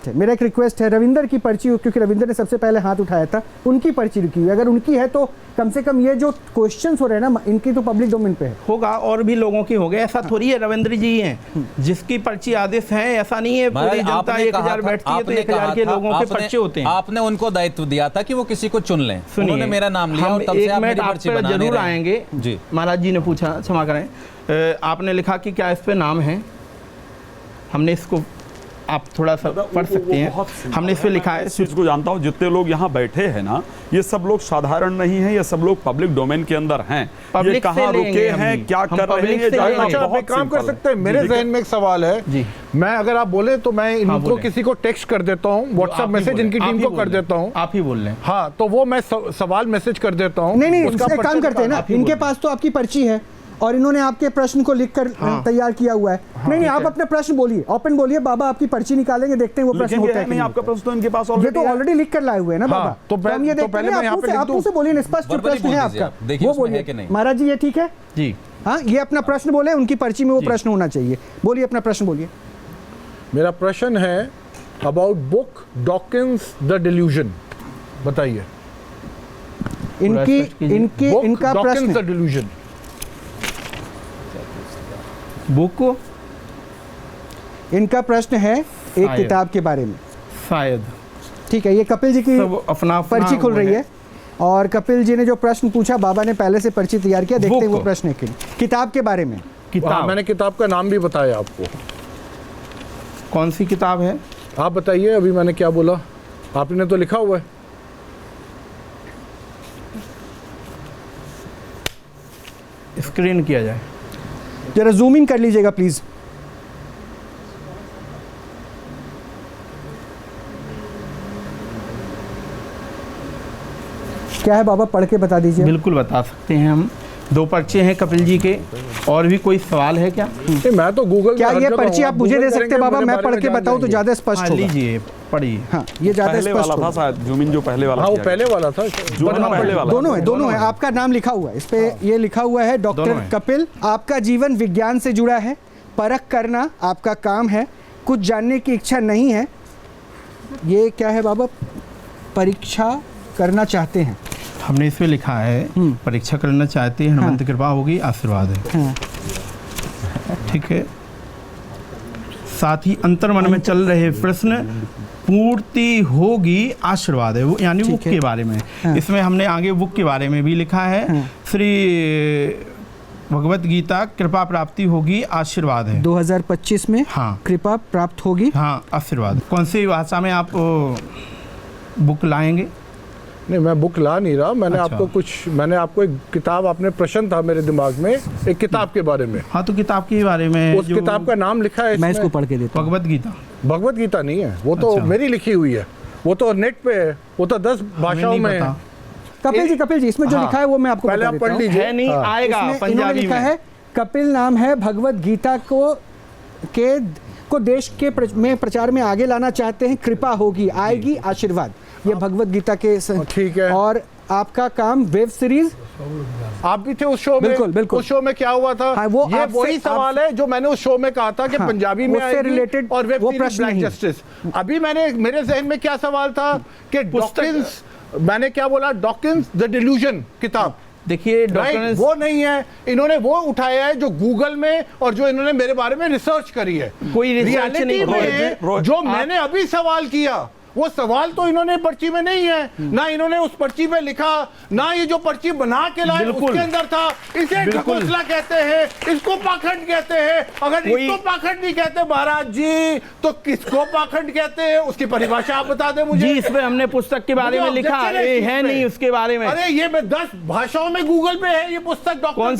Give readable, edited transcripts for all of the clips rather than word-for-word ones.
है। मेरा एक रिक्वेस्ट है, रविंदर की पर्ची, क्योंकि रविंदर ने सबसे पहले हाथ उठाया था, उनकी पर्ची रुकी हुई है। अगर उनकी है तो कम से कम ये जो क्वेश्चंस हो रहे हैं ना, इनकी तो पब्लिक डोमेन पे है। होगा, और भी लोगों की हो गए, ऐसा थोड़ी है रविंद्र जी हैं जिसकी पर्ची आदेश है, ऐसा नहीं है पूरी जनता 1000 बैठती है तो 1000 के लोगों के पर्चे होते हैं। आपने उनको दायित्व दिया था कि वो किसी को चुन लें, उन्होंने मेरा नाम लिया और तब से आप मेरी पर्ची बना रहे हैं। जरूर आएंगे जी। महाराज जी ने पूछा, क्षमा करें, आपने लिखा कि क्या इस पे नाम है, हमने इसको, आप थोड़ा सा पढ़ सकते हैं, हमने इस पे लिखा है। इस चीज को जानता हूँ, जितने लोग यहाँ बैठे हैं ना, ये सब लोग साधारण नहीं है, ये सब लोग पब्लिक डोमेन के अंदर हैं। ये कहाँ रुके हैं, क्या कर रहे हैं, बहुत काम कर सकते हैं। मेरे जहन में एक सवाल है जी, मैं अगर आप बोले तो मैं इनको किसी को टेक्स्ट कर देता हूँ, व्हाट्सएप मैसेज इनकी टीम को कर देता हूँ। आप ही बोल रहे हैं। हाँ, तो वो मैं सवाल मैसेज कर देता हूँ। नहीं, उसका काम करते हैं ना, इनके पास तो आपकी पर्ची है और इन्होंने आपके प्रश्न को लिखकर तैयार किया हुआ है। नहीं, आप अपने प्रश्न बोलिए, ओपन बोलिए, बाबा आपकी पर्ची निकालेंगे, देखते हैं वो प्रश्न होते हैं नहीं। आपका प्रश्न तो इनके पास ये तो ऑलरेडी लिख कर लाए हुए हैं ना बाबा। तो हम ये देखते हैं, आप मुझसे बोलिए, स्पष्ट जो प्रश्न है आपका वो बोलिए। महाराज जी ये ठीक है जी, हाँ, ये अपना प्रश्न बोले, उनकी पर्ची में वो प्रश्न होना चाहिए। बोलिए अपना प्रश्न बोलिए। मेरा प्रश्न है about book Dawkins the delusion, बताइए। इनका प्रश्न द डिल्यूजन बुक, इनका प्रश्न है एक किताब के बारे में शायद। ठीक है, ये कपिल जी की अपना पर्ची खुल रही है और कपिल जी ने जो प्रश्न पूछा, बाबा ने पहले से पर्ची तैयार किया, देखते हैं वो प्रश्न है किताब के बारे में। किताब, मैंने किताब का नाम भी बताया आपको। कौन सी किताब है आप बताइए। अभी मैंने क्या बोला, आपने तो लिखा हुआ है। स्क्रीन किया जाए, जरा जूम इन कर लीजिएगा प्लीज। क्या है बाबा, पढ़ के बता दीजिए। बिल्कुल बता सकते हैं हम। 2 पर्चे हैं कपिल जी के, और भी कोई सवाल है क्या? मैं तो गूगल, क्या ये पर्ची आप मुझे दे सकते हैं बाबा, मैं पढ़ के बताऊं तो ज्यादा स्पष्ट होगा। लीजिए, पढ़िए। हाँ, ये ज्यादा स्पष्ट वाला था शायद, जूमिन जो पहले वाला, हाँ वो पहले वाला था, दोनों है। आपका नाम लिखा हुआ है इस पे, ये लिखा हुआ है डॉक्टर कपिल। आपका जीवन विज्ञान से जुड़ा है, परख करना आपका काम है, कुछ जानने की इच्छा नहीं है। ये क्या है बाबा, परीक्षा करना चाहते हैं। हमने इस पे लिखा है परीक्षा करना चाहते हैं, हनुमंत कृपा होगी, आशीर्वाद है। ठीक है, साथ ही अंतर्मन में चल रहे प्रश्न पूर्ति होगी, आशीर्वाद है, वो यानी बुक के बारे में। इसमें हमने आगे बुक के बारे में भी लिखा है, श्री भगवत गीता कृपा प्राप्ति होगी, आशीर्वाद है। 2025 में हाँ, कृपा प्राप्त होगी, हाँ, आशीर्वाद। कौन सी भाषा में आप बुक लाएंगे? नहीं, मैं बुक ला नहीं रहा। मैंने आपको एक किताब, आपने प्रश्न था मेरे दिमाग में एक किताब के बारे में। हाँ, तो किताब के बारे में, उस किताब का नाम लिखा है, मैं इसको पढ़ के देता हूं। भगवत गीता। भगवत गीता नहीं है वो, तो मेरी लिखी हुई है, वो तो नेट पे है, वो तो 10 भाषाओं में है। कपिल जी इसमें जो लिखा है वो मैं आपको पहले आप पढ़ लीजिए। नहीं आएगा पंजाबी लिखा है, कपिल नाम है, भगवत गीता को देश के में प्रचार में आगे लाना चाहते हैं, कृपा होगी, आएगी, आशीर्वाद। ये भगवत गीता के ठीक है। और आपका काम वेब सीरीज, आप भी थे उस शो में। बिल्कुल। उस शो में क्या हुआ था? हाँ, वो ये वही सवाल है जो मैंने उस शो में कहा था कि हाँ, पंजाबी में उससे रिलेटेड और वेब सीरीज ब्लैक नहीं। जस्टिस। अभी मेरे जहन में क्या सवाल था कि डॉकिंस, मैंने क्या बोला, डॉकिंस द डिल्यूजन किताब। देखिए, वो नहीं है, इन्होंने वो उठाया है जो गूगल में और जो इन्होंने मेरे बारे में रिसर्च करी है। कोई रिसर्च नहीं, जो मैंने अभी सवाल किया वो सवाल तो इन्होंने पर्ची में नहीं है, ना इन्होंने उस पर्ची पे लिखा, ना ये जो पर्ची बना के लाए उसके अंदर था। इसे ढकोसला कहते हैं, इसको पाखंड कहते हैं। अगर इसको पाखंड नहीं कहते महाराज जी, तो किसको पाखंड कहते हैं? उसकी परिभाषा आप बता दें मुझे। जी, इसमें हमने पुस्तक के बारे में लिखा है नहीं उसके बारे में। अरे ये 10 भाषाओं में गूगल पे है ये पुस्तक। कौन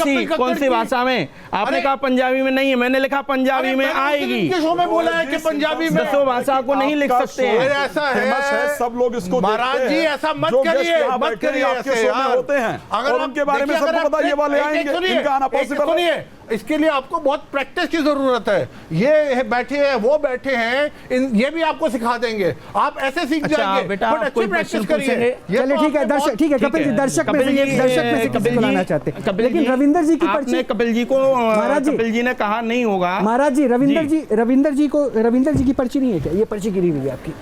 सी भाषा में? आपने कहा पंजाबी में नहीं है, मैंने लिखा पंजाबी में आएगी। शो में बोला है कि पंजाबी में 10 भाषा को नहीं लिख सकते हैं। ऐसा ऐसा फेमस है, सब लोग इसको महाराज देखते जी हैं। ऐसा मत जो गेस्ट करिए, यहाँ मत बैठे करिए आपके ऐसे शो में यार। होते हैं और उनके बारे में सबको पता है, ये वाले आएंगे, इनका आना पॉसिबल है। इसके लिए आपको बहुत प्रैक्टिस की जरूरत है। ये बैठे हैं, वो बैठे हैं, ये भी आपको सिखा देंगे, आप ऐसे सीख जाएंगे। बेटा, बट आप अच्छी कोई प्रैक्टिस क्वेश्चन करिए। पूछेंगे? चलिए ठीक है दर्शक, ठीक है कपिल जी, दर्शक में से किसी को लाना चाहते हैं, लेकिन रविंदर जी की पर्ची, आपने कपिल जी को, महाराज जी, कपिल जी ने कहा नहीं होगा। महाराज जी, रविंदर जी की पर्ची नहीं है क्या? ये पर्ची गिरी हुई है आपकी।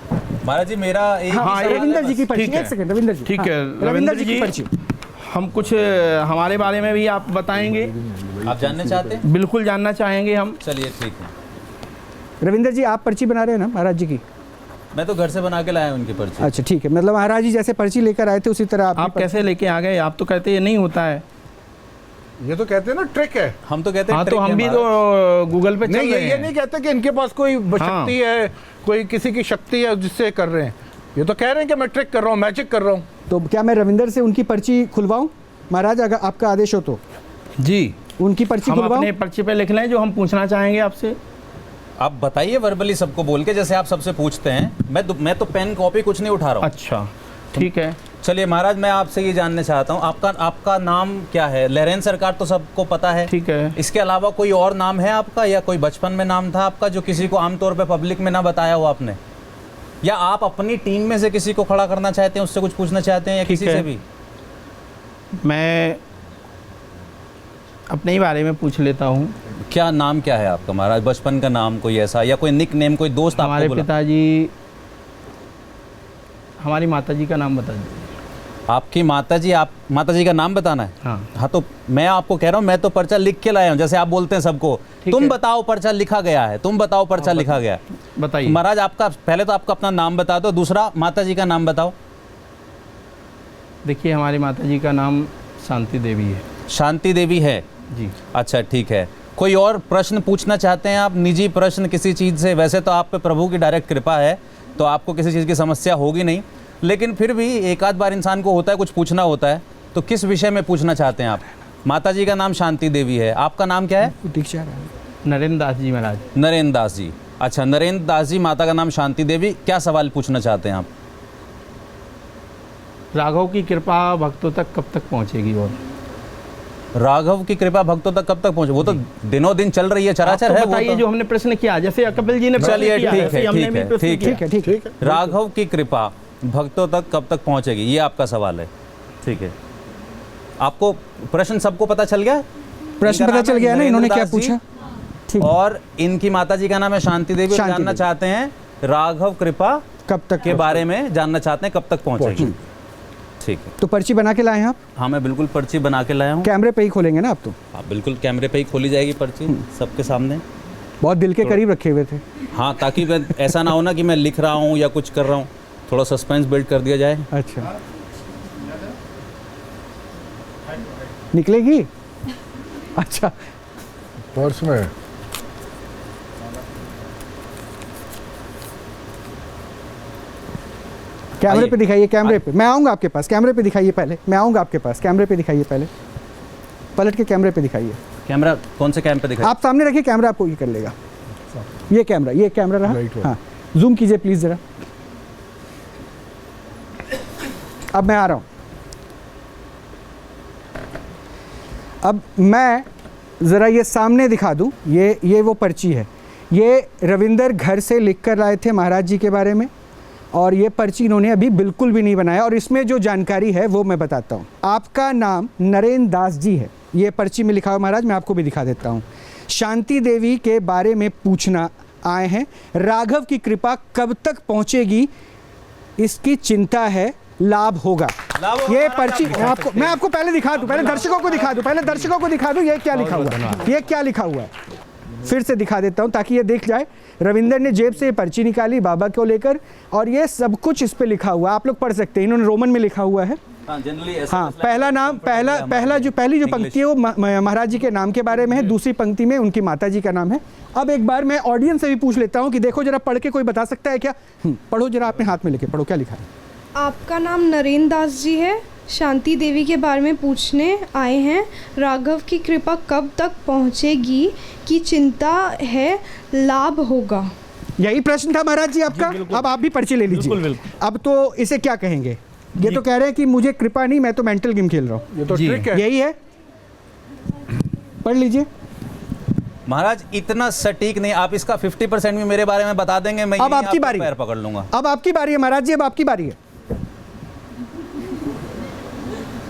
महाराज जी मेरा एक हाँ, रविंदर जी की पर्ची, ठीक है। एक सेकंड रविंदर जी, ठीक हाँ, है, रविंदर जी की पर्ची। हम कुछ हमारे बारे में भी आप बताएंगे? आप जानना चाहते हैं? बिल्कुल जानना चाहेंगे हम। चलिए ठीक है। रविंदर जी आप पर्ची बना रहे हैं ना महाराज जी की? मैं तो घर से बना के लाया उनकी पर्ची। अच्छा ठीक है, मतलब महाराज जी जैसे पर्ची लेकर आए थे उसी तरह आप कैसे लेके आ गए? आप तो कहते ये नहीं होता है। ये तो कहते हैं ना ट्रिक है। हम तो कहते हैं हाँ, तो trick हम है भी महाराज। तो गूगल पे चल नहीं, रहे ये हैं। नहीं कहते कि इनके पास कोई शक्ति है, कोई किसी की शक्ति है जिससे कर रहे हैं। ये तो कह रहे हैं कि मैं ट्रिक कर रहा हूँ, मैजिक कर रहा हूँ। तो क्या मैं रविंदर से उनकी पर्ची खुलवाऊं महाराज, अगर आपका आदेश हो तो? जी, उनकी पर्ची हम खुलवाऊं? अपने पर्ची पे लिख लें जो हम पूछना चाहेंगे आपसे। आप बताइए वर्बली सबको बोल के, जैसे आप सबसे पूछते हैं। मैं तो पेन कॉपी कुछ नहीं उठा रहा हूँ। अच्छा ठीक है। चलिए महाराज, मैं आपसे ये जानना चाहता हूँ, आपका नाम क्या है? लहरेन सरकार तो सबको पता है। ठीक है। इसके अलावा कोई और नाम है आपका, या कोई बचपन में नाम था आपका जो किसी को आमतौर पे पब्लिक में ना बताया हो आपने? या आप अपनी टीम में से किसी को खड़ा करना चाहते हैं, उससे कुछ पूछना चाहते हैं, या किसी है। से भी? मैं अपने ही बारे में पूछ लेता हूँ। क्या नाम क्या है आपका महाराज? बचपन का नाम कोई ऐसा, या कोई निक नेम, कोई दोस्त हमारे आपको बोला? पिताजी, हमारी माताजी का नाम बता दीजिए। आपकी माताजी, आप माताजी का नाम बताना है? हाँ। तो मैं आपको कह रहा हूँ, मैं तो पर्चा लिख के लाया हूँ। जैसे आप बोलते हैं सबको, ठीक तुम है। बताओ पर्चा लिखा गया है, तुम बताओ पर्चा लिखा गया है। बताइए। महाराज आपका पहले तो आपका अपना नाम बता दो, दूसरा माताजी का नाम बताओ। देखिए, हमारी माताजी का नाम शांति देवी है। शांति देवी है जी। अच्छा ठीक है। कोई और प्रश्न पूछना चाहते हैं आप, निजी प्रश्न किसी चीज़ से? वैसे तो आप पे प्रभु की डायरेक्ट कृपा है, तो आपको किसी चीज़ की समस्या होगी नहीं, लेकिन फिर भी एक आध बार इंसान को होता है, कुछ पूछना होता है। तो किस विषय में पूछना चाहते हैं आप? माताजी का नाम शांति देवी है, आपका नाम क्या है? दीक्षा नरेंद्र दास जी महाराज। नरेंद्र दास जी। अच्छा, नरेंद्र दास जी, माता का नाम शांति देवी। क्या सवाल पूछना चाहते हैं आप? राघव की कृपा भक्तों तक कब तक पहुंचेगी? और राघव की कृपा भक्तों तक कब तक पहुंचे? वो तो दिनों दिन चल रही है, चराचर है। बताइए, जो हमने प्रश्न किया, जैसे कपिल जी ने चलिए ठीक है। राघव की कृपा भक्तों तक कब तक पहुंचेगी, ये आपका सवाल है। ठीक है, आपको प्रश्न सबको पता चल गया? प्रश्न पता चल गया ना, इन्होंने क्या पूछा? ठीक। और इनकी माताजी का नाम है शांति देवी। जानना चाहते हैं राघव कृपा कब तक के बारे में जानना चाहते हैं, कब तक पहुंचेगी। ठीक है, तो पर्ची बना के लाए हैं आप? हाँ मैं बिल्कुल पर्ची बना के लाया हूँ। कैमरे पे ही खोलेंगे ना आप? तो हाँ बिल्कुल, कैमरे पे ही खोली जाएगी पर्ची सबके सामने। बहुत दिल के करीब रखे हुए थे। हाँ, ताकि मैं ऐसा ना हो ना कि मैं लिख रहा हूँ या कुछ कर रहा हूँ, थोड़ा सस्पेंस बिल्ड कर दिया जाए। अच्छा, निकलेगी? अच्छा, पर्स में कैमरे पे दिखाइए, कैमरे पे। मैं आऊँगा आपके पास, कैमरे पे दिखाइए पहले। मैं आऊँगा आपके पास, कैमरे पे दिखाइए पहले। पलट के कैमरे पे दिखाइए। कैमरा कौन से कैमरे पे दिखाई? आप सामने रखिए, कैमरा आपको ये कर लेगा। ये कैमरा रहा। हाँ, जूम कीजिए प्लीज जरा। अब मैं आ रहा हूँ। अब मैं ज़रा ये सामने दिखा दूँ, ये वो पर्ची है। ये रविंदर घर से लिख कर लाए थे महाराज जी के बारे में, और ये पर्ची इन्होंने अभी बिल्कुल भी नहीं बनाया। और इसमें जो जानकारी है वो मैं बताता हूँ। आपका नाम नरेंद्र दास जी है, ये पर्ची में लिखा हुआ महाराज, मैं आपको भी दिखा देता हूँ। शांति देवी के बारे में पूछना आए हैं। राघव की कृपा कब तक पहुँचेगी, इसकी चिंता है, लाभ होगा। ये पर्ची मैं आपको पहले दिखा दूं, पहले दर्शकों को दिखा दूं ये क्या लिखा हुआ है, ये क्या लिखा हुआ है। फिर से दिखा देता हूं ताकि ये देख जाए। रविंदर ने जेब से ये पर्ची निकाली बाबा को लेकर, और ये सब कुछ इस पे लिखा हुआ है, आप लोग पढ़ सकते हैं। इन्होंने रोमन में लिखा हुआ है। हाँ, पहली जो पंक्ति है वो महाराज जी के नाम के बारे में है, दूसरी पंक्ति में उनकी माता जी का नाम है। अब एक बार मैं ऑडियंस से भी पूछ लेता हूँ कि देखो जरा, पढ़ के कोई बता सकता है क्या? पढ़ो जरा, अपने हाथ में लेके पढ़ो, क्या लिखा है? आपका नाम नरेंद्र दास जी है, शांति देवी के बारे में पूछने आए हैं। राघव की कृपा कब तक पहुंचेगी की चिंता है, लाभ होगा। यही प्रश्न था महाराज जी आपका। अब आप भी पर्ची ले लीजिए। बिल्कुल, बिल्कुल। अब तो इसे क्या कहेंगे? ये तो कह रहे हैं कि मुझे कृपा नहीं, मैं तो मेंटल गेम खेल रहा हूँ। ये तो जी। ट्रिक है। यही है, पढ़ लीजिए। महाराज इतना सटीक नहीं, आप इसका 50% भी मेरे बारे में बता देंगे, मैं अब यहीं आपकी आपका बारी। पैर पकड़ लूंगा। अब आपकी बारी है महाराज जी, अब आपकी बारी है।